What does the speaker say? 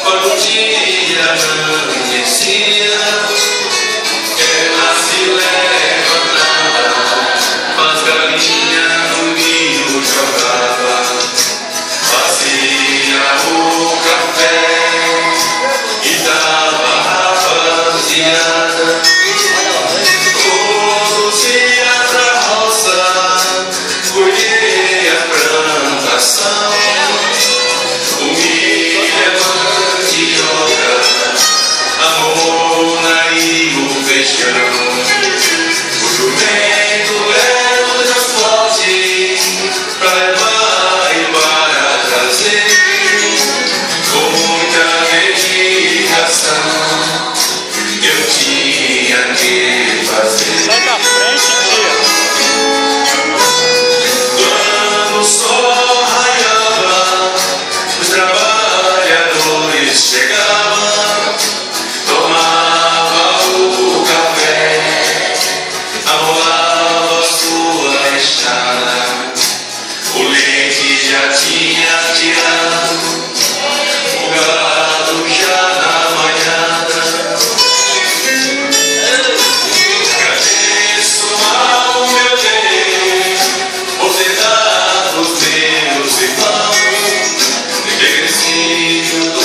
Quando o dia amanhecia, ela se levantava, as galinhas no ninho jogava, fazia o café e dava a rapaziada. Conduzia pra roça, colher a plantação, o milho é mandioca, a mona e o feijão. O jumento é o transporte pra levar e para trazer, com muita dedicação eu tinha que fazer. Sai da frente, tia. Quando o sol raiava, os trabalhadores chegavam, tomava o café, amolava sua enxada, o leite já tinha tirado, o gado já na manhada. Agradeço ao meu Deus por ter dado os meus irmãos, ter crescido